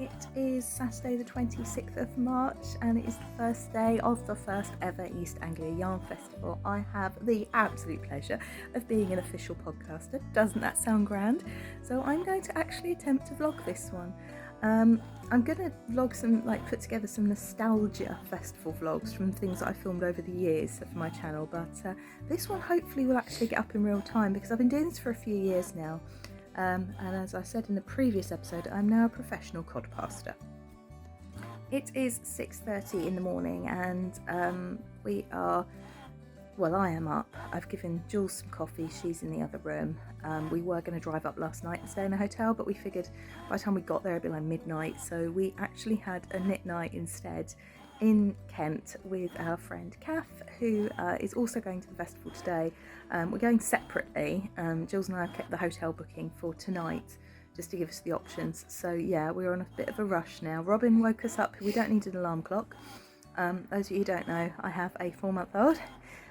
It is Saturday the 26th of March and it is the first day of the first ever East Anglia Yarn Festival. I have the absolute pleasure of being an official podcaster. Doesn't that sound grand? So I'm going to actually attempt to vlog this one. I'm going to vlog put together some nostalgia festival vlogs from things that I filmed over the years for my channel, but this one hopefully will actually get up in real time because I've been doing this for a few years now. And as I said in the previous episode, I'm now a professional codcaster. It is 6:30 in the morning and I am up. I've given Jules some coffee, she's in the other room. We were going to drive up last night and stay in a hotel, but we figured by the time we got there it'd be like midnight, so we actually had a knit night instead in Kent with our friend Kath, who is also going to the festival today. We're going separately. Jules and I have kept the hotel booking for tonight just to give us the options. So yeah, we're on a bit of a rush now. Robin woke us up. We don't need an alarm clock. Those of you who don't know, I have a 4-month-old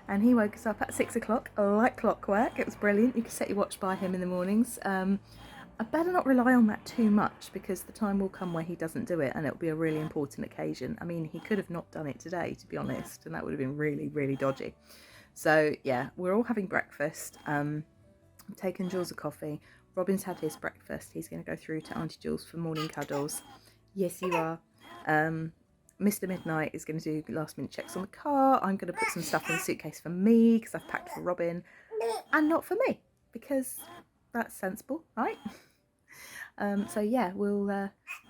and he woke us up at 6 o'clock like clockwork. It was brilliant. You can set your watch by him in the mornings. I better not rely on that too much because the time will come where he doesn't do it and it'll be a really important occasion. I mean, he could have not done it today, to be honest, and that would have been really, really dodgy. So yeah, we're all having breakfast. I'm taking Jules a coffee. Robin's had his breakfast. He's going to go through to Auntie Jules for morning cuddles. Yes, you are. Mr. Midnight is going to do last minute checks on the car. I'm going to put some stuff in the suitcase for me because I've packed for Robin and not for me because that's sensible, right? So yeah, we'll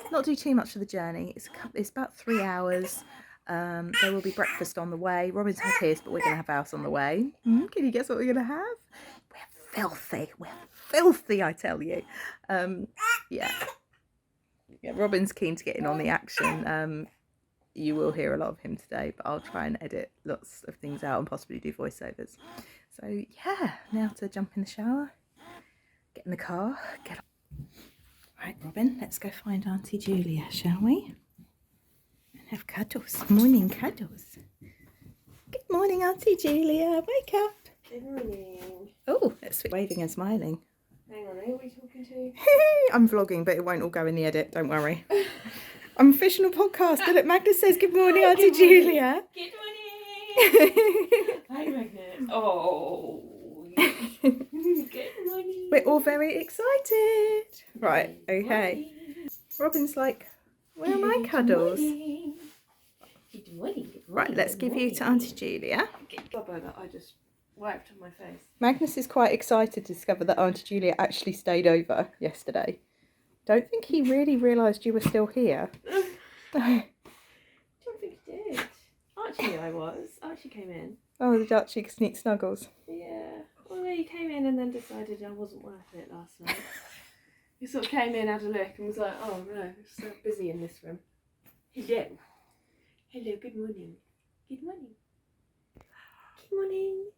not do too much of the journey. It's about 3 hours. There will be breakfast on the way. Robin's had his, but we're going to have ours on the way. Can you guess what we're going to have? We're filthy, I tell you. Yeah, Robin's keen to get in on the action. You will hear a lot of him today, but I'll try and edit lots of things out and possibly do voiceovers. So yeah, now to jump in the shower, get in the car, get on. Right, Robin, let's go find Auntie Julia, shall we? And have cuddles, morning cuddles. Good morning, Auntie Julia, wake up. Good morning. Oh, that's waving and smiling. Hang on, who are we talking to? I'm vlogging, but it won't all go in the edit, don't worry. I'm a professional podcaster. Look, Magnus says good morning, Auntie Julia. Good morning. Hi, Magnus. Oh. Good morning. We're all very excited. Right, okay. Robin's like, where are my cuddles? Good morning. Right, let's give you to Auntie Julia. Rubber that I just wiped on my face. Magnus is quite excited to discover that Auntie Julia actually stayed over yesterday. Don't think he really realised you were still here. I don't think he did. Archie, I was. Archie came in. Oh, the Archie sneak snuggles. Yeah. Well, he came in and then decided I wasn't worth it last night. He sort of came in, had a look and was like, oh no, it's so busy in this room. Hello. Hello, good morning. Good morning. Good morning.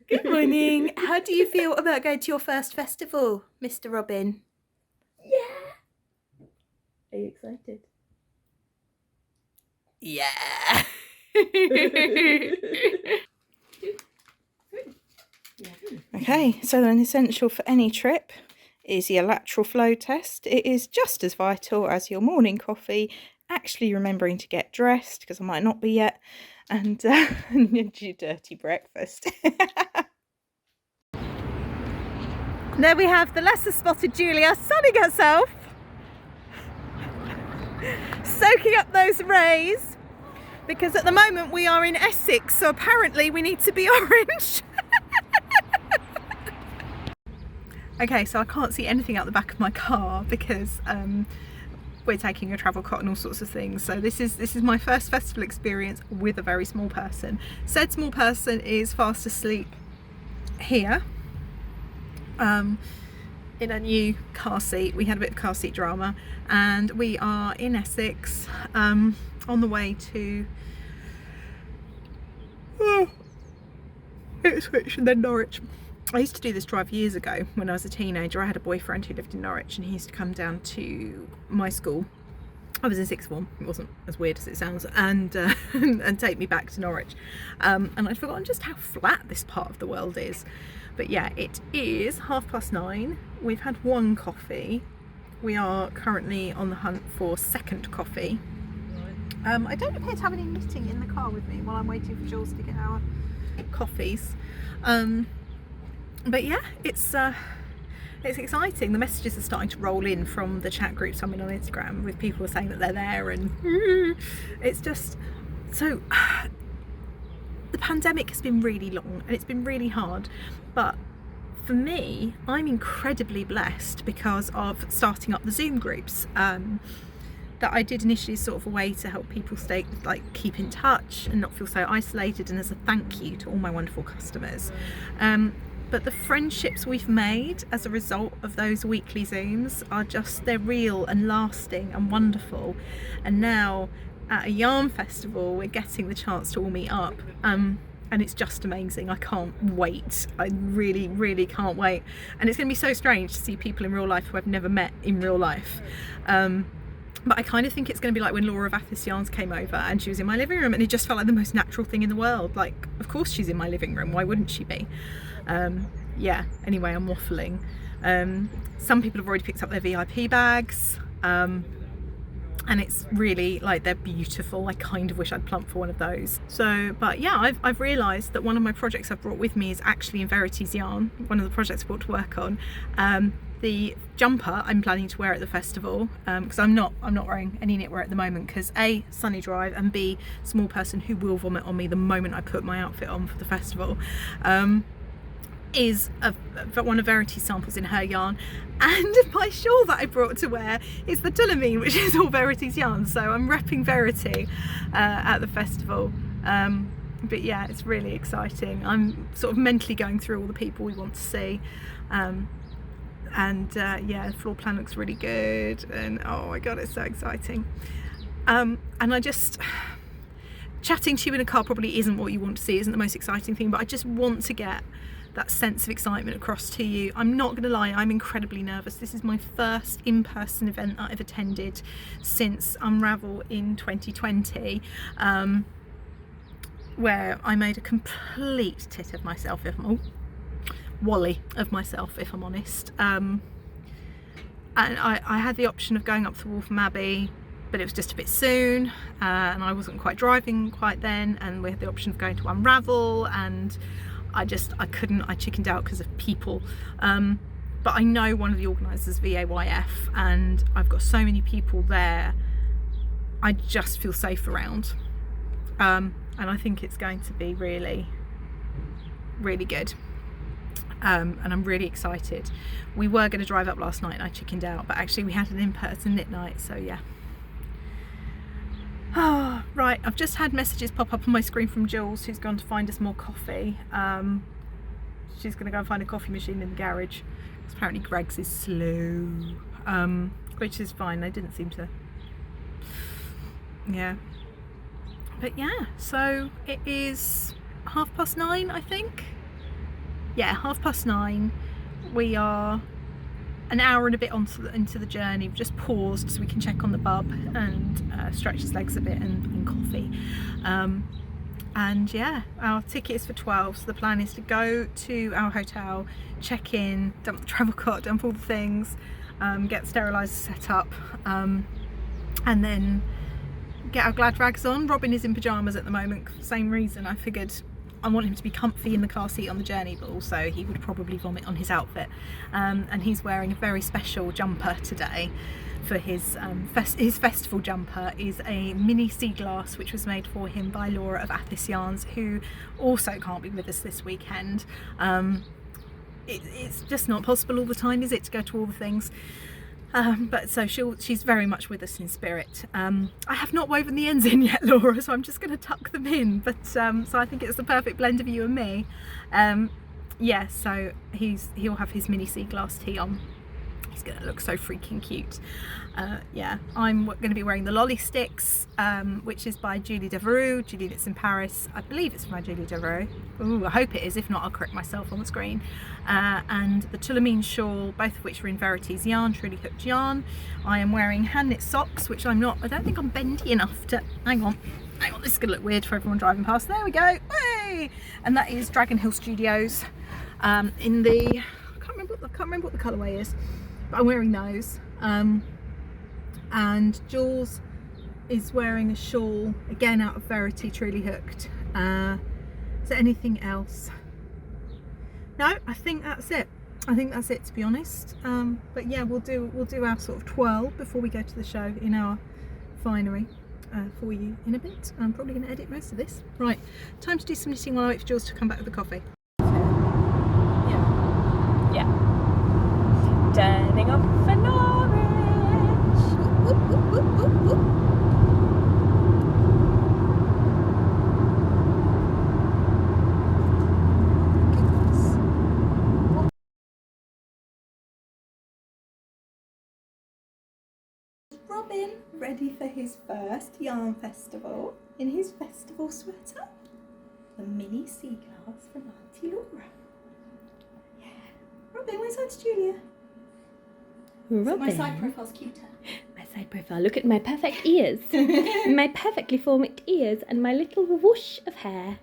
Good morning. How do you feel about going to your first festival, Mr. Robin? Yeah. Are you excited? Yeah. Okay, so an essential for any trip is your lateral flow test. It is just as vital as your morning coffee, actually remembering to get dressed, because I might not be yet, and your dirty breakfast. There we have the lesser spotted Julia sunning herself, soaking up those rays, because at the moment we are in Essex, so apparently we need to be orange. Okay, so I can't see anything out the back of my car because we're taking a travel cot and all sorts of things. So this is my first festival experience with a very small person. Said small person is fast asleep here in a new car seat. We had a bit of car seat drama and we are in Essex on the way to Ipswich and then Norwich. I used to do this drive years ago when I was a teenager. I had a boyfriend who lived in Norwich and he used to come down to my school. I was in sixth form, it wasn't as weird as it sounds, and take me back to Norwich. And I'd forgotten just how flat this part of the world is. But yeah, it is 9:30. We've had one coffee. we are currently on the hunt for second coffee. I don't appear to have any knitting in the car with me while I'm waiting for Jules to get our coffees. But yeah, it's exciting. The messages are starting to roll in from the chat groups I'm in on Instagram, with people saying that they're there, and it's just so. The pandemic has been really long and it's been really hard, but for me, I'm incredibly blessed because of starting up the Zoom groups that I did initially as sort of a way to help people stay, like, keep in touch and not feel so isolated, and as a thank you to all my wonderful customers. But the friendships we've made as a result of those weekly Zooms are just, they're real and lasting and wonderful. And now at a yarn festival, we're getting the chance to all meet up. And it's just amazing. I can't wait. I really, really can't wait. And it's going to be so strange to see people in real life who I've never met in real life. But I kind of think it's going to be like when Laura of Athis Yarns came over and she was in my living room, and it just felt like the most natural thing in the world. Like, of course she's in my living room. Why wouldn't she be? Yeah, anyway, I'm waffling. Some people have already picked up their VIP bags. And it's really, like, they're beautiful. I kind of wish I'd plumped for one of those. So, but yeah, I've realised that one of my projects I've brought with me is actually in Verity's yarn, one of the projects I brought to work on. The jumper I'm planning to wear at the festival, because I'm not wearing any knitwear at the moment, because A, sunny drive, and B, small person who will vomit on me the moment I put my outfit on for the festival. Is one of Verity's samples in her yarn, and my shawl that I brought to wear is the Tulameen, which is all Verity's yarn, so I'm repping Verity at the festival. But yeah, it's really exciting. I'm sort of mentally going through all the people we want to see, and yeah, the floor plan looks really good, and oh my god, it's so exciting. And I just, chatting to you in a car probably isn't what you want to see, isn't the most exciting thing, but I just want to get that sense of excitement across to you. I'm not going to lie, I'm incredibly nervous. This is my first in-person event that I've attended since Unravel in 2020, where I made a complete tit of myself, wally of myself, if I'm honest. And I had the option of going up to Waltham Abbey, but it was just a bit soon, and I wasn't quite driving quite then, and we had the option of going to Unravel, and I chickened out because of people. But I know one of the organisers, VAYF, and I've got so many people there, I just feel safe around. And I think it's going to be really, really good. And I'm really excited. We were going to drive up last night and I chickened out, but actually we had an in-person knit night, so yeah. Oh, right, I've just had messages pop up on my screen from Jules, who's gone to find us more coffee. She's going to go and find a coffee machine in the garage, because apparently Greg's is slow, which is fine. They didn't seem to, yeah. But yeah, so it is 9:30, I think. Yeah, 9:30. We are an hour and a bit into the journey. We've just paused so we can check on the bub and stretch his legs a bit and coffee. And yeah, our ticket is for 12, so the plan is to go to our hotel, check in, dump the travel cart, dump all the things, get the steriliser set up, and then get our glad rags on. Robin is in pyjamas at the moment, same reason. I figured I want him to be comfy in the car seat on the journey, but also he would probably vomit on his outfit. And he's wearing a very special jumper today for his festival jumper. Is a mini sea glass which was made for him by Laura of Athis Yarns, who also can't be with us this weekend. It's just not possible all the time, is it, to go to all the things? But so she's very much with us in spirit. I have not woven the ends in yet, Laura, so I'm just going to tuck them in. But so I think it's the perfect blend of you and me. Yeah, so he'll have his mini sea glass tee on. He's going to look so freaking cute. Yeah, I'm going to be wearing the Lolly Sticks, which is by Julie Devereux. Julie that's in Paris. I believe it's by Julie Devereux. Ooh, I hope it is. If not, I'll correct myself on the screen. And the Tulameen shawl, both of which are in Verity's yarn, Truly Hooked yarn. I am wearing hand knit socks, which I don't think I'm bendy enough to. Hang on, this is going to look weird for everyone driving past. There we go. Hey! And that is Dragon Hill Studios in the, I can't remember what the colourway is. but I'm wearing those. And Jules is wearing a shawl, again out of Verity, truly hooked. Is there anything else? No, I think that's it. I think that's it, to be honest. But yeah, we'll do our sort of twirl before we go to the show in our finery for you in a bit. I'm probably going to edit most of this. Right, time to do some knitting while I wait for Jules to come back with the coffee. Yeah. Turning off for Norwich. Whoop, whoop, whoop, whoop, whoop. Robin, ready for his first yarn festival in his festival sweater. The mini seagulls from Auntie Laura. Yeah. Robin, where's Auntie Julia? Robin. My side profile's cuter. My side profile. Look at my perfect ears. My perfectly formed ears and my little whoosh of hair.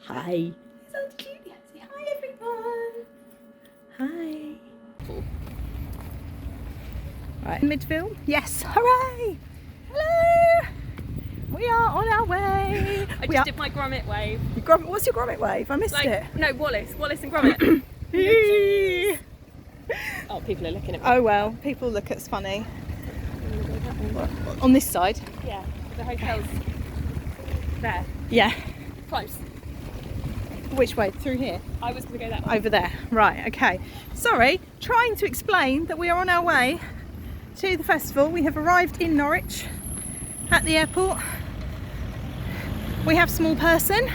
Hi. It's Auntie Julia. Say hi, everyone. Hi. Right. Midfield? Yes. Hooray! Hello! We are on our way. I just did my grommet wave. What's your grommet wave? I missed it. No, Wallace and grommet. Oh, people are looking at me. Oh well, people look at us funny. On this side? Yeah, the hotel's there. Yeah. Close. Which way? Through here? I was going to go that way. Over there. Right, okay. Sorry, trying to explain that we are on our way to the festival. We have arrived in Norwich at the airport. We have small person.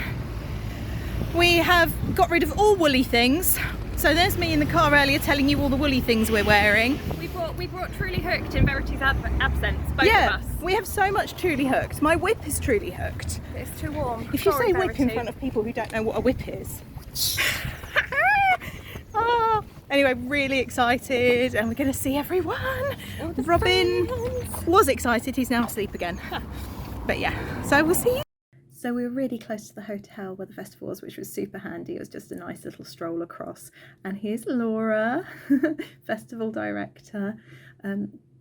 We have got rid of all woolly things. So there's me in the car earlier telling you all the woolly things we're wearing. We brought Truly Hooked in Verity's absence, both of us. We have so much Truly Hooked. My whip is Truly Hooked. It's too warm. If you Sorry, say whip Verity. in front of people who don't know what a whip is. Oh, anyway, really excited and we're going to see everyone. Robin was excited, he's now asleep again. But yeah, so we'll see you. So we were really close to the hotel where the festival was, which was super handy. It was just a nice little stroll across. And here's Laura, festival director.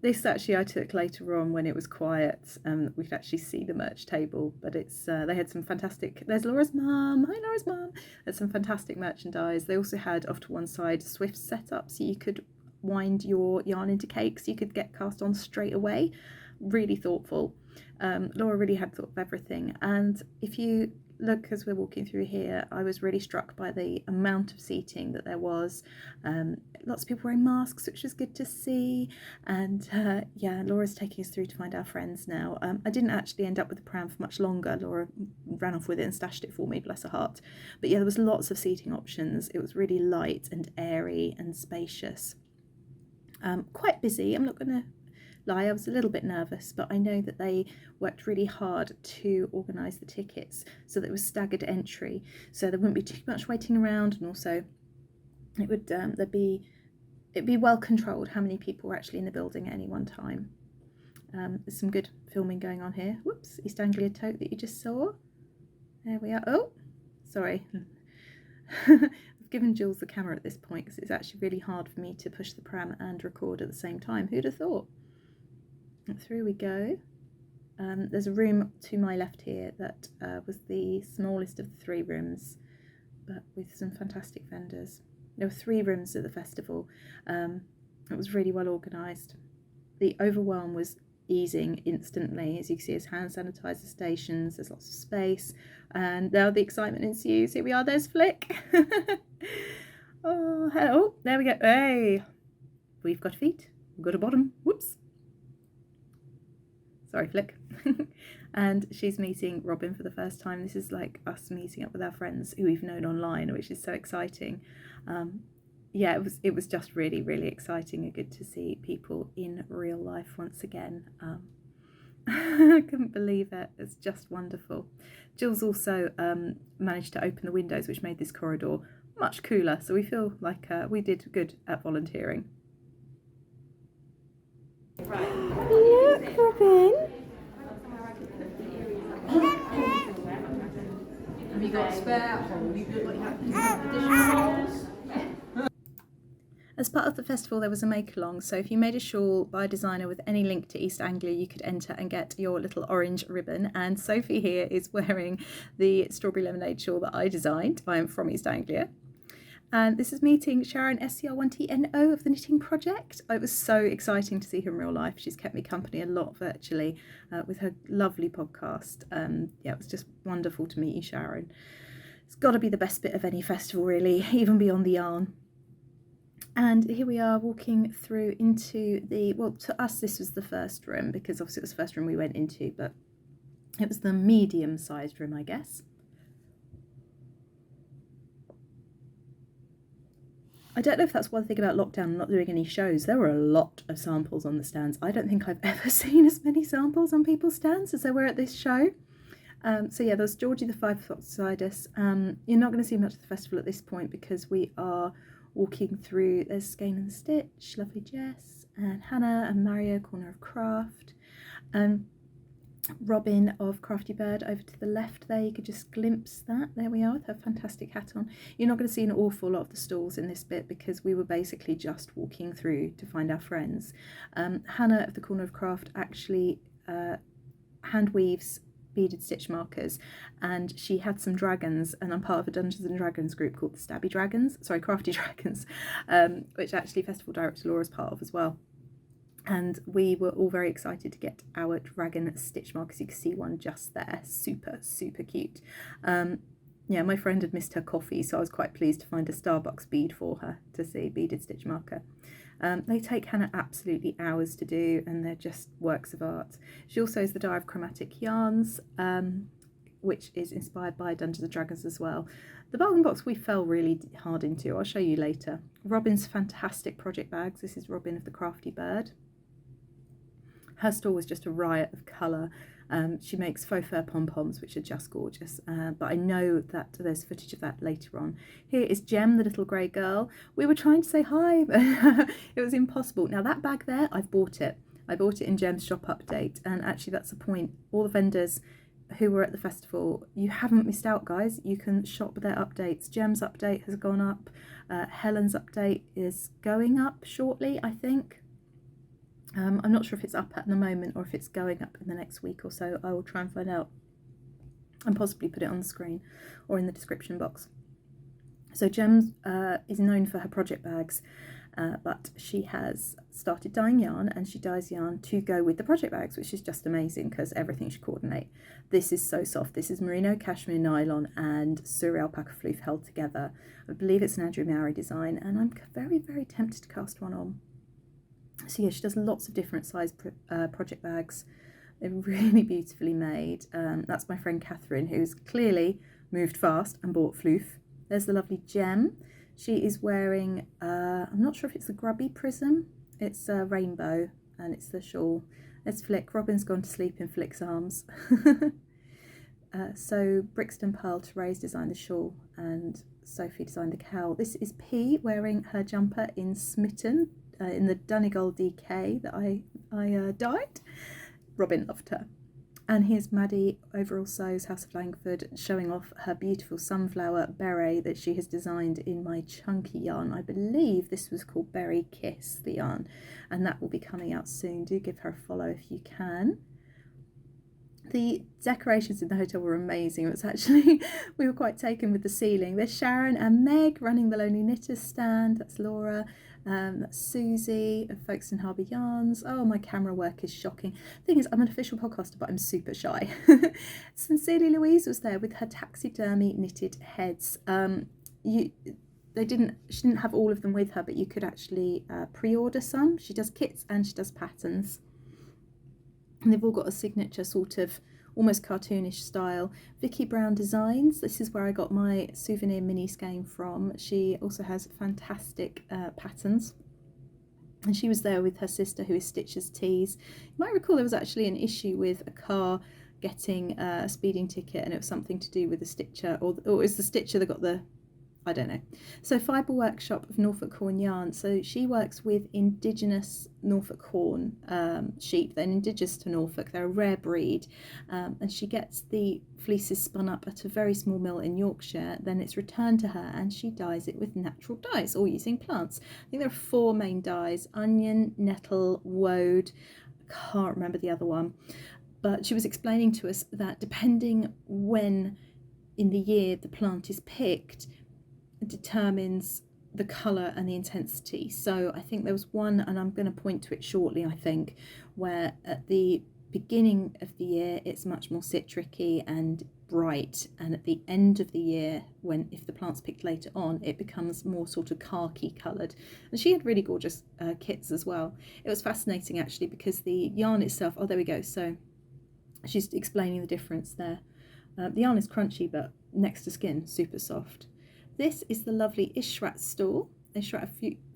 This actually I took later on when it was quiet. We could actually see the merch table, but it's they had some fantastic. There's Laura's mum. Hi, Laura's mum. There's some fantastic merchandise. They also had off to one side Swift set up, so you could wind your yarn into cakes. You could get cast on straight away. Really thoughtful. Laura really had thought of everything. And if you look as we're walking through here, I was really struck by the amount of seating that there was. Lots of people wearing masks, which was good to see. And yeah, Laura's taking us through to find our friends now. I didn't actually end up with the pram for much longer. Laura ran off with it and stashed it for me, bless her heart. But yeah, there was lots of seating options. It was really light and airy and spacious. Quite busy, I'm not going to lie, I was a little bit nervous, but I know that they worked really hard to organise the tickets so that it was staggered entry, so there wouldn't be too much waiting around, and also it would it'd be well controlled how many people were actually in the building at any one time. There's some good filming going on here. Whoops, East Anglia tote that you just saw. There we are. Oh, sorry. I've given Jules the camera at this point because it's actually really hard for me to push the pram and record at the same time. Who'd have thought? Through we go. There's a room to my left here that was the smallest of the 3 rooms, but with some fantastic vendors. There were 3 rooms at the festival. It was really well organised. The overwhelm was easing instantly. As you can see, there's hand sanitizer stations, there's lots of space, and now the excitement ensues. Here we are, there's Flick. Oh, hello. There we go. Hey, we've got feet, we've got a bottom. Whoops. Sorry, Flick. And she's meeting Robin for the first time. This is like us meeting up with our friends who we've known online, which is so exciting. Yeah, it was just really, really exciting and good to see people in real life once again. I couldn't believe it. It's just wonderful. Jules also managed to open the windows, which made this corridor much cooler. So we feel like we did good at volunteering. Right. Look, Robin. Have you got a spare hole? You've got additional holes? As part of the festival, there was a make-along, so if you made a shawl by a designer with any link to East Anglia, you could enter and get your little orange ribbon. And Sophie here is wearing the strawberry lemonade shawl that I designed. I am from East Anglia. And this is meeting Sharon SCR1TNO of the Knitting Project. It was so exciting to see her in real life. She's kept me company a lot virtually with her lovely podcast. Yeah, it was just wonderful to meet you, Sharon. It's got to be the best bit of any festival, really, even beyond the yarn. And here we are walking through into the, well, to us this was the first room, because obviously it was the first room we went into, but it was the medium-sized room, I guess. I don't know if that's one thing about lockdown and not doing any shows. There were a lot of samples on the stands. I don't think I've ever seen as many samples on people's stands as there were at this show. So yeah, there's Georgie the Five Foot beside us. You're not going to see much of the festival at this point because we are walking through. There's Skein and the Stitch, lovely Jess, and Hannah and Mario, Corner of Craft. Robin of Crafty Bird over to the left there, you could just glimpse that. There we are with her fantastic hat on. You're not going to see an awful lot of the stalls in this bit because we were basically just walking through to find our friends. Hannah of the Corner of Craft actually hand weaves beaded stitch markers, and she had some dragons, and I'm part of a Dungeons and Dragons group called the Crafty Dragons, which actually Festival Director Laura's part of as well. And we were all very excited to get our dragon stitch markers. You can see one just there, super, super cute. Yeah, my friend had missed her coffee, so I was quite pleased to find a Starbucks bead for her to see, beaded stitch marker. They take Hannah absolutely hours to do, and they're just works of art. She also is the dyer of chromatic yarns, which is inspired by Dungeons and Dragons as well. The bargain box we fell really hard into. I'll show you later. Robin's fantastic project bags. This is Robin of the Crafty Bird. Her store was just a riot of colour. She makes faux fur pom-poms, which are just gorgeous, but I know that there's footage of that later on. Here is Jem, the little grey girl. We were trying to say hi, but it was impossible. Now that bag there, I've bought it. I bought it in Jem's shop update, and actually that's the point. All the vendors who were at the festival, you haven't missed out, guys. You can shop their updates. Jem's update has gone up. Helen's update is going up shortly, I think. I'm not sure if it's up at the moment or if it's going up in the next week or so. I will try and find out and possibly put it on the screen or in the description box. So Jem is known for her project bags, but she has started dyeing yarn, and she dyes yarn to go with the project bags, which is just amazing because everything should coordinate. This is so soft. This is merino cashmere nylon and suri alpaca floof held together. I believe it's an Anglia Yarn design, and I'm very, very tempted to cast one on. So yeah, she does lots of different size project bags. They're really beautifully made. That's my friend Catherine, who's clearly moved fast and bought floof. There's the lovely Jem. She is wearing, I'm not sure if it's the grubby prism. It's a rainbow, and it's the shawl. There's Flick. Robin's gone to sleep in Flick's arms. So Brixton Pearl Therese designed the shawl, and Sophie designed the cowl. This is P wearing her jumper in Smitten, in the Donegal DK that I dyed. Robin loved her. And here's Maddie Overall Sews, House of Langford, showing off her beautiful sunflower beret that she has designed in my chunky yarn. I believe this was called Berry Kiss, the yarn, and that will be coming out soon. Do give her a follow if you can. The decorations in the hotel were amazing. It was actually, we were quite taken with the ceiling. There's Sharon and Meg running the Lonely Knitters stand. That's Laura. That's Susie of Folkestone Harbour Yarns. Oh, my camera work is shocking. The thing is, I'm an official podcaster, but I'm super shy. Sincerely Louise was there with her taxidermy knitted heads. She didn't have all of them with her, but you could actually pre-order some. She does kits and she does patterns. And they've all got a signature sort of almost cartoonish style. Vicky Brown Designs, this is where I got my souvenir mini skein from. She also has fantastic patterns, and she was there with her sister, who is Stitcher's Tees. You might recall there was actually an issue with a car getting a speeding ticket, and it was something to do with the Stitcher, or it was the Stitcher that got the I don't know. So Fibre Workshop of Norfolk Horn Yarn. So she works with indigenous Norfolk Horn sheep. They're indigenous to Norfolk. They're a rare breed. And she gets the fleeces spun up at a very small mill in Yorkshire. Then it's returned to her and she dyes it with natural dyes or using plants. I think there are 4 main dyes: onion, nettle, woad. I can't remember the other one. But she was explaining to us that depending when in the year the plant is picked, determines the colour and the intensity. So I think there was one, and I'm going to point to it shortly, I think, where at the beginning of the year it's much more citricy and bright, and at the end of the year, when if the plant's picked later on, it becomes more sort of khaki coloured. And she had really gorgeous kits as well. It was fascinating actually, because the yarn itself, oh there we go, so she's explaining the difference there. The yarn is crunchy but next to skin super soft. This is the lovely Ishrat store, Ishrat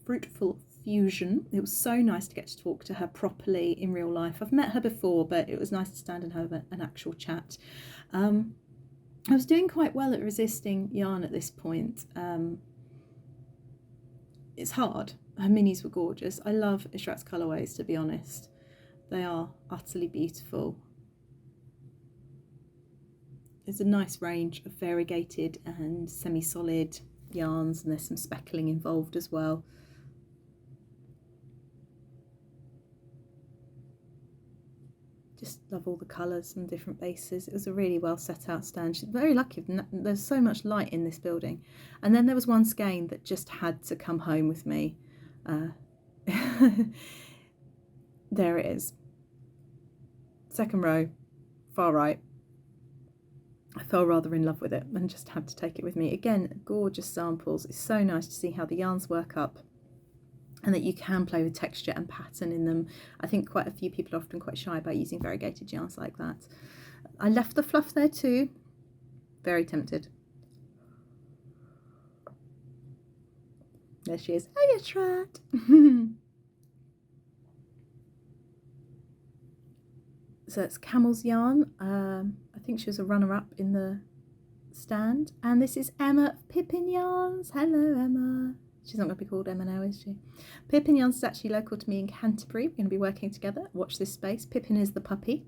Fruitful Fusion. It was so nice to get to talk to her properly in real life. I've met her before, but it was nice to stand and have an actual chat. I was doing quite well at resisting yarn at this point. It's hard. Her minis were gorgeous. I love Ishrat's colourways, to be honest. They are utterly beautiful. There's a nice range of variegated and semi-solid yarns, and there's some speckling involved as well. Just love all the colours and different bases. It was a really well set out stand. She's very lucky. There's so much light in this building. And then there was one skein that just had to come home with me. There it is. Second row, far right. I fell rather in love with it and just had to take it with me. Again, gorgeous samples. It's so nice to see how the yarns work up and that you can play with texture and pattern in them. I think quite a few people are often quite shy about using variegated yarns like that. I left the fluff there too. Very tempted. There she is. Hey, Ishrat. So it's Camel's Yarn. I think she was a runner-up in the stand. And this is Emma of Pippin Yarns. Hello, Emma. She's not going to be called Emma now, is she? Pippin Yarns is actually local to me in Canterbury. We're going to be working together. Watch this space. Pippin is the puppy.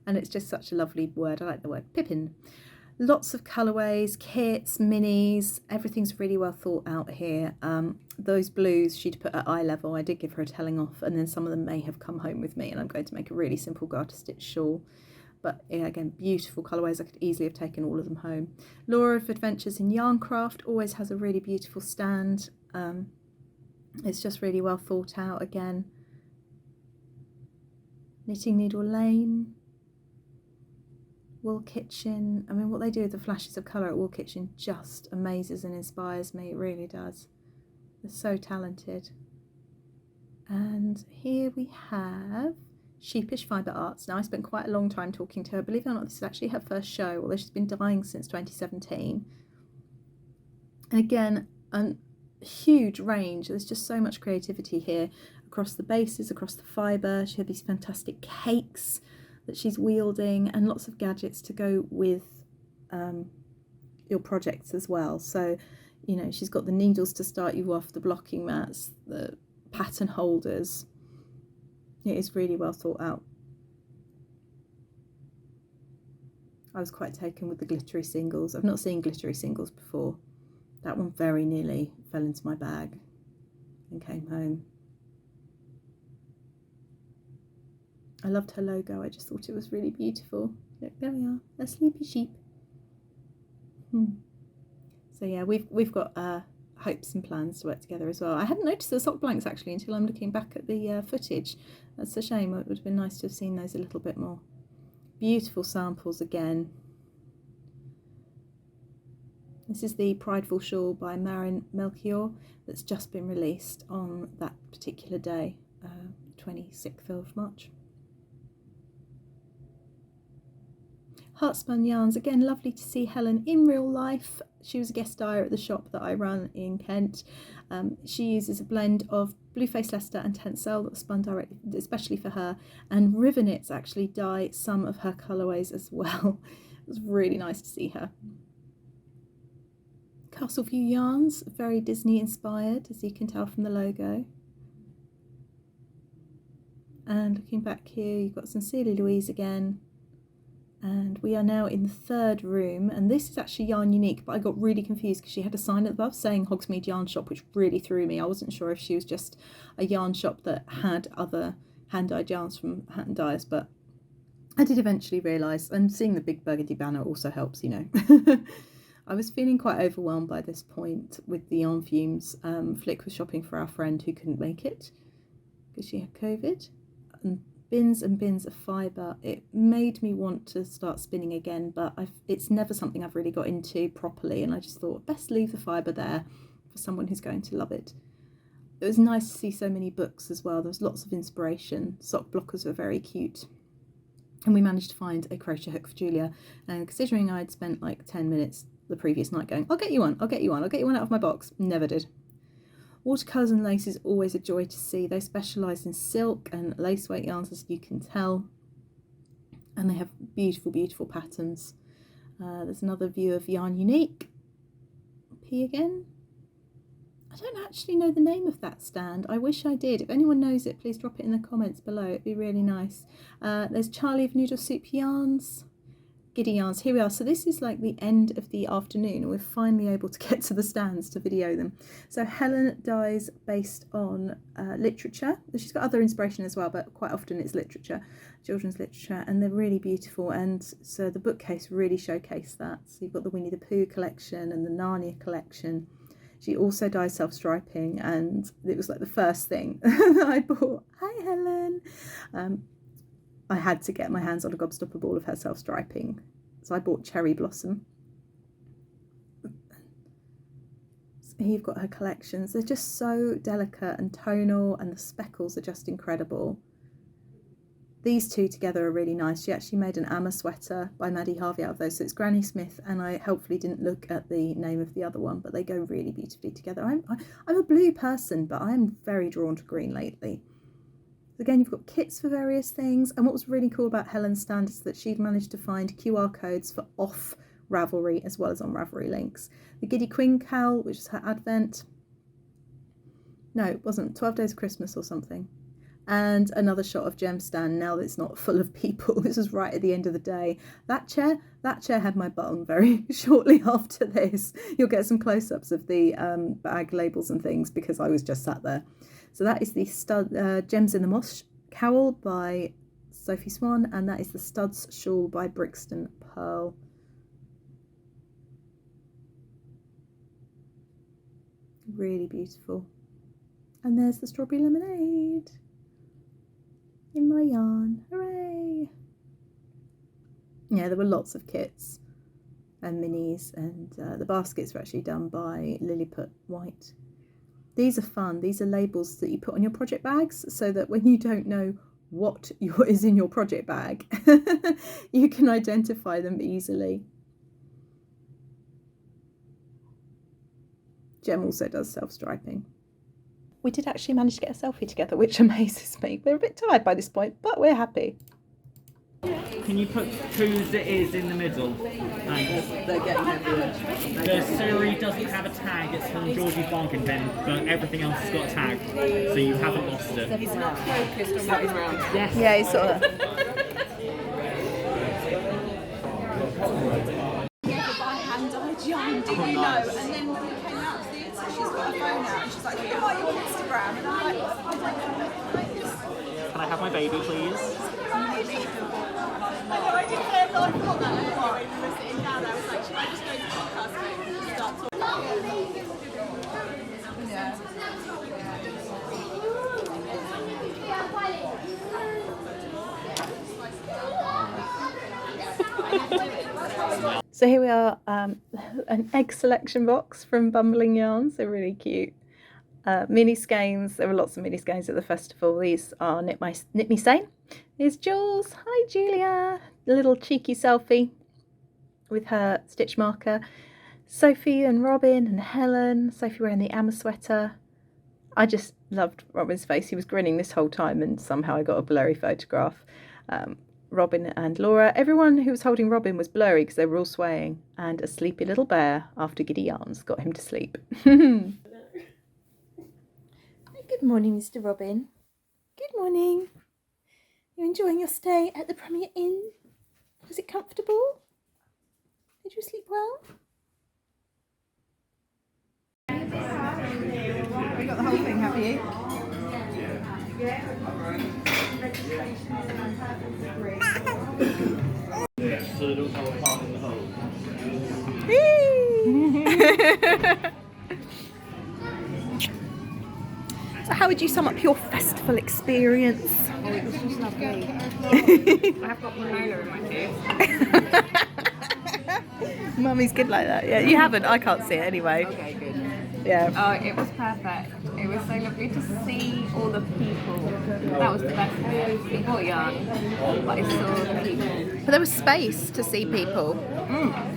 And it's just such a lovely word. I like the word Pippin. Lots of colourways, kits, minis. Everything's really well thought out here. Those blues she'd put at eye level. I did give her a telling off, and then some of them may have come home with me, and I'm going to make a really simple garter stitch shawl. But yeah, again, beautiful colourways. I could easily have taken all of them home. Laura of Adventures in Yarncraft always has a really beautiful stand. It's just really well thought out again. Knitting Needle Lane. Wool Kitchen. I mean, what they do with the flashes of colour at Wool Kitchen just amazes and inspires me. It really does. They're so talented. And here we have Sheepish Fibre Arts. Now, I spent quite a long time talking to her. Believe it or not, this is actually her first show, although she's been dyeing since 2017. And again, a huge range. There's just so much creativity here across the bases, across the fibre. She had these fantastic cakes that she's wielding, and lots of gadgets to go with your projects as well. So, you know, she's got the needles to start you off, the blocking mats, the pattern holders. It is really well thought out. I was quite taken with the glittery singles. I've not seen glittery singles before. That one very nearly fell into my bag and came home. I loved her logo. I just thought it was really beautiful. Look, there we are, a sleepy sheep. So yeah, we've got hopes and plans to work together as well. I hadn't noticed the sock blanks actually until I'm looking back at the footage. That's a shame. It would have been nice to have seen those a little bit more. Beautiful samples again. This is the Prideful Shawl by Marin Melchior that's just been released on that particular day, 26th of March. Heartspun Yarns, again, lovely to see Helen in real life. She was a guest dyer at the shop that I run in Kent. She uses a blend of Blueface Leicester and Tencel that was spun directly, especially for her, and Rivernits actually dye some of her colourways as well. It was really nice to see her. Castleview yarns, very Disney inspired, as you can tell from the logo. And looking back here, you've got Sincerely Louise again. And we are now in the third room, and this is actually Yarn Unique, but I got really confused because she had a sign above saying Hogsmeade Yarn Shop, which really threw me. I wasn't sure if she was just a yarn shop that had other hand-dyed yarns from hand dyers, but I did eventually realise, and seeing the big burgundy banner also helps, you know. I was feeling quite overwhelmed by this point with the yarn fumes. Flick was shopping for our friend who couldn't make it because she had COVID. And bins and bins of fibre. It made me want to start spinning again, but it's never something I've really got into properly, and I just thought best leave the fibre there for someone who's going to love it. It was nice to see so many books as well. There was lots of inspiration. Sock blockers were very cute, and we managed to find a crochet hook for Julia, and considering I'd spent like 10 minutes the previous night going, I'll get you one, I'll get you one, I'll get you one out of my box, never did. Watercolours and lace is always a joy to see. They specialise in silk and lace weight yarns, as you can tell, and they have beautiful, beautiful patterns. There's another view of Yarn Unique. P again. I don't actually know the name of that stand. I wish I did. If anyone knows it, please drop it in the comments below. It'd be really nice. There's Charlie of Noodle Soup Yarns. Giddy Yarns. Here we are. So this is like the end of the afternoon, and we're finally able to get to the stands to video them. So Helen dyes based on literature. She's got other inspiration as well, but quite often it's literature, children's literature, and they're really beautiful. And so the bookcase really showcased that. So you've got the Winnie the Pooh collection and the Narnia collection. She also dyes self-striping, and it was like the first thing that I bought. Hi Helen. I had to get my hands on a gobstopper ball of her self-striping, so I bought Cherry Blossom. Here you've got her collections. They're just so delicate and tonal, and the speckles are just incredible. These two together are really nice. She actually made an Amma sweater by Maddie Harvey out of those, so it's Granny Smith, and I helpfully didn't look at the name of the other one, but they go really beautifully together. I'm a blue person, but I'm very drawn to green lately. Again, you've got kits for various things, and what was really cool about Helen's stand is that she'd managed to find QR codes for off Ravelry as well as on Ravelry links. The Giddy Queen cowl, which is her advent. No, it wasn't. 12 Days of Christmas or something. And another shot of Gem's stand now that it's not full of people. This was right at the end of the day. That chair had my butt on very shortly after this. You'll get some close-ups of the bag labels and things because I was just sat there. So that is the Gems in the Moss cowl by Sophie Swan, and that is the Studs shawl by Brixton Pearl. Really beautiful. And there's the strawberry lemonade in my yarn. Hooray! Yeah, there were lots of kits and minis, and the baskets were actually done by Lilliput White. These are fun. These are labels that you put on your project bags so that when you don't know what is in your project bag, you can identify them easily. Gem also does self-striping. We did actually manage to get a selfie together, which amazes me. We're a bit tired by this point, but we're happy. Can you put whose it is in the middle? Thanks. They're getting everywhere. The Surrey doesn't have a tag, it's from Georgie's bargain bin, but everything else has got a tag, so you haven't lost it. He's not focused on what he's around. Yes. Yeah, he's sort of... Yarn, didn't you know? And then when we came out to the Insta, she's got her phone out and she's like, who are you on Instagram? And I'm like, I don't know. Can I have my baby, please? I know, I didn't say I thought that anyway. When we were sitting down, I was like, should I just go to the podcast and start talking? Yeah. So here we are, an egg selection box from Bumbling Yarns. They're really cute. Mini skeins. There were lots of mini skeins at the festival. These are Knit Me Sane. There's Jules. Hi Julia. A little cheeky selfie with her stitch marker. Sophie and Robin and Helen. Sophie wearing the Amma sweater. I just loved Robin's face. He was grinning this whole time, and somehow I got a blurry photograph. Robin and Laura. Everyone who was holding Robin was blurry because they were all swaying, and a sleepy little bear after Giddy Yarns got him to sleep. Good morning, Mr. Robin. Good morning. You enjoying your stay at the Premier Inn? Was it comfortable? Did you sleep well? You got the whole thing, have you? So they don't have a part in the hole. So how would you sum up your festival experience? Oh, it was just lovely. I have got granola in my teeth. Mummy's good like that. Yeah, you haven't. I can't see it anyway. Okay, good. Yeah. Oh, it was perfect. It was so lovely to see all the people. That was the best bit. We bought yarn, but I saw the people. But there was space to see people.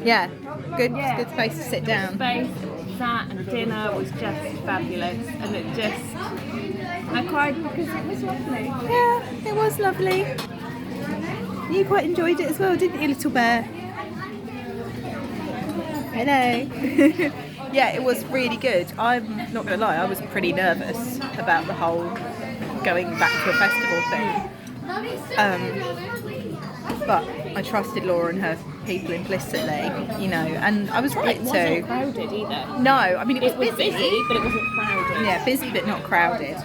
Yeah. Good. Yeah. Good space to sit down. Space, that and dinner was just fabulous, and it just. I cried because it was lovely. Yeah, it was lovely. You quite enjoyed it as well, didn't you, little bear? Hello. Yeah, it was really good. I'm not going to lie, I was pretty nervous about the whole going back to a festival thing. But I trusted Laura and her people implicitly, you know, and I was right It too. wasn't crowded either. No, I mean it was busy. busy, but it wasn't crowded. Yeah, busy but not crowded.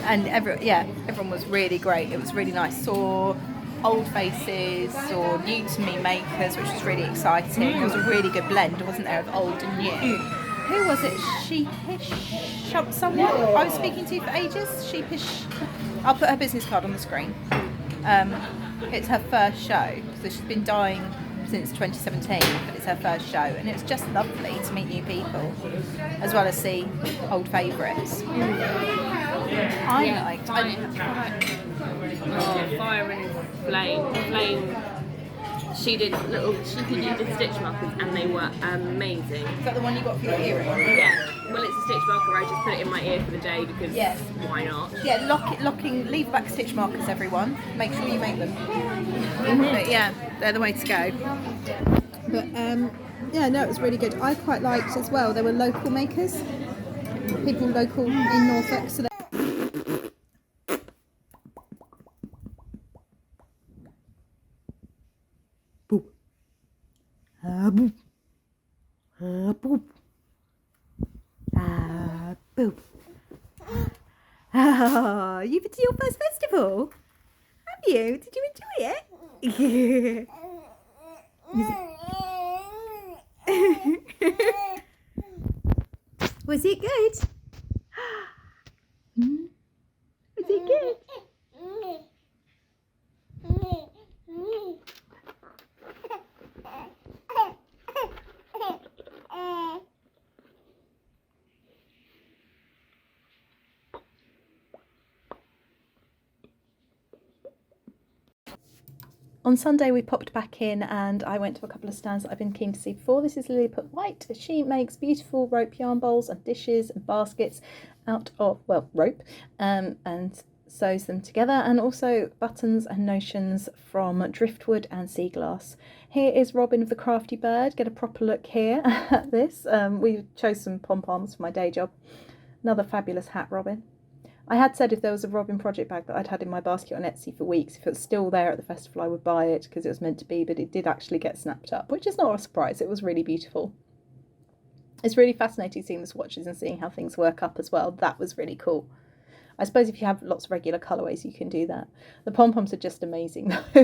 And everyone was really great. It was really nice. Saw old faces, saw new to me makers, which was really exciting. There was a really good blend, wasn't there, of old and new. Who was it? Sheepish? Someone I was speaking to for ages. Sheepish. I'll put her business card on the screen. It's her first show, so she's been dyeing since 2017, but it's her first show, and it's just lovely to meet new people, as well as see old favourites. I liked. Fire and Flame. She did stitch markers, and they were amazing. Is that the one you got for your earring? Yeah. Well, it's a stitch marker. I just put it in my ear for the day because why not? Yeah, leave back stitch markers, everyone. Make sure you make them. But yeah, they're the way to go. But yeah, no, it was really good. I quite liked as well. There were local makers, people local in Norfolk. So boop. Boop. Boop. Boop. Oh, you've been to your first festival? Have you? Did you enjoy it? Was it good? Was it good? On Sunday we popped back in and I went to a couple of stands that I've been keen to see before. This is Lilliput White. She makes beautiful rope yarn bowls and dishes and baskets out of, well, rope, and sews them together, and also buttons and notions from driftwood and sea glass. Here is Robin of the Crafty Bird. Get a proper look here at this. We chose some pom-poms for my day job. Another fabulous hat, Robin. I had said if there was a Robin project bag that I'd had in my basket on Etsy for weeks, if it was still there at the festival I would buy it because it was meant to be, but it did actually get snapped up, which is not a surprise. It was really beautiful. It's really fascinating seeing the swatches and seeing how things work up as well. That was really cool. I suppose if you have lots of regular colourways you can do that. The pom-poms are just amazing though.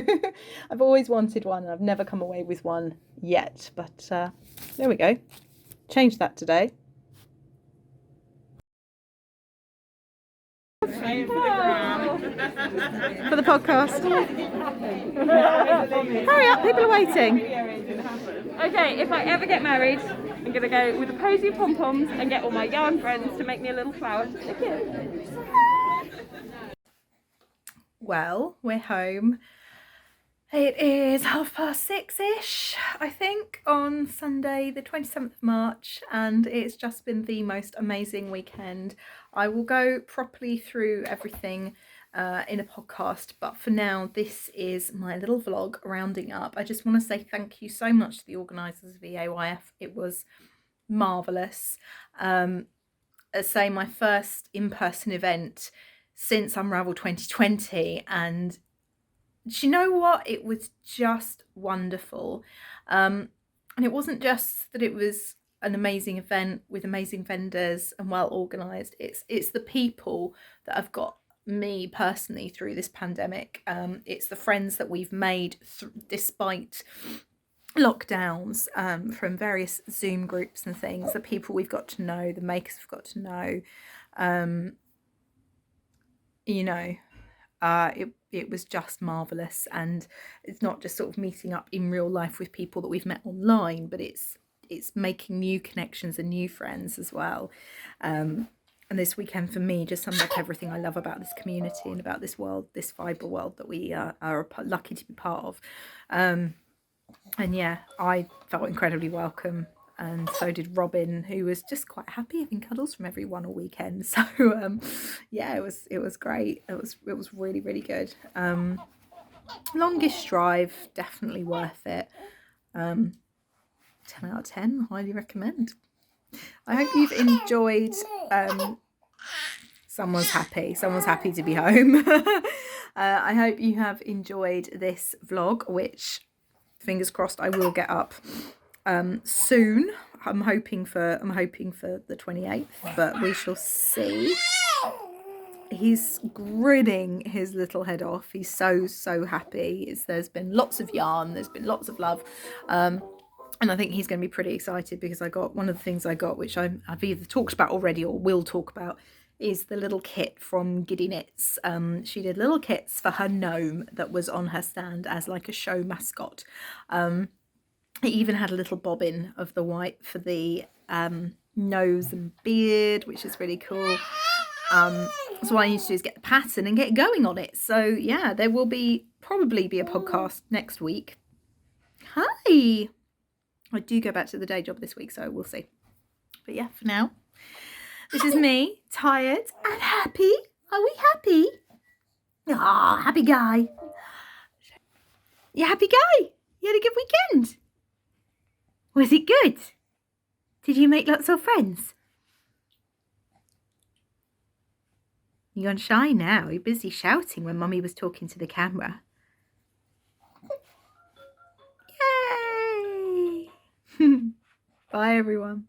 I've always wanted one and I've never come away with one yet, but there we go. Changed that today. For the podcast. Hurry up, people are waiting. Okay, if I ever get married, I'm going to go with a posy of pom-poms and get all my yarn friends to make me a little flower to stick in. Well, we're home. It is 6:30-ish, I think, on Sunday the 27th of March, and it's just been the most amazing weekend. I will go properly through everything in a podcast, but for now this is my little vlog rounding up. I just want to say thank you so much to the organisers of EAYF. It was marvellous. As say, my first in-person event since Unravel 2020, and do you know what, it was just wonderful. And it wasn't just that it was an amazing event with amazing vendors and well organised, it's the people that have got me personally through this pandemic. It's the friends that we've made despite lockdowns, from various Zoom groups and things, the people we've got to know, the makers we've got to know. You know, it was just marvellous, and it's not just sort of meeting up in real life with people that we've met online, but it's making new connections and new friends as well. And this weekend for me just summed up everything I love about this community and about this world, this fibre world that we are lucky to be part of. And yeah, I felt incredibly welcome, and so did Robin, who was just quite happy having cuddles from everyone all weekend. So yeah, it was great. It was really, really good. Longest drive, definitely worth it. 10 out of 10, highly recommend. I hope you've enjoyed. Someone's happy to be home. I hope you have enjoyed this vlog, which fingers crossed I will get up soon. I'm hoping for the 28th, but we shall see. He's grinning his little head off. He's so happy. There's been lots of yarn, there's been lots of love, and I think he's going to be pretty excited because I got one of the things I got, which I've either talked about already or will talk about, is the little kit from Giddy Knits. She did little kits for her gnome that was on her stand as like a show mascot. It even had a little bobbin of the white for the nose and beard, which is really cool. So what I need to do is get the pattern and get going on it. So yeah, there will probably be a podcast next week. Hi! I do go back to the day job this week, so we'll see. But yeah, for now, this is me, tired and happy. Are we happy? Ah, happy guy. You happy guy? You had a good weekend? Was it good? Did you make lots of friends? You're gone shy now. You're busy shouting when Mummy was talking to the camera. Yay! Bye everyone.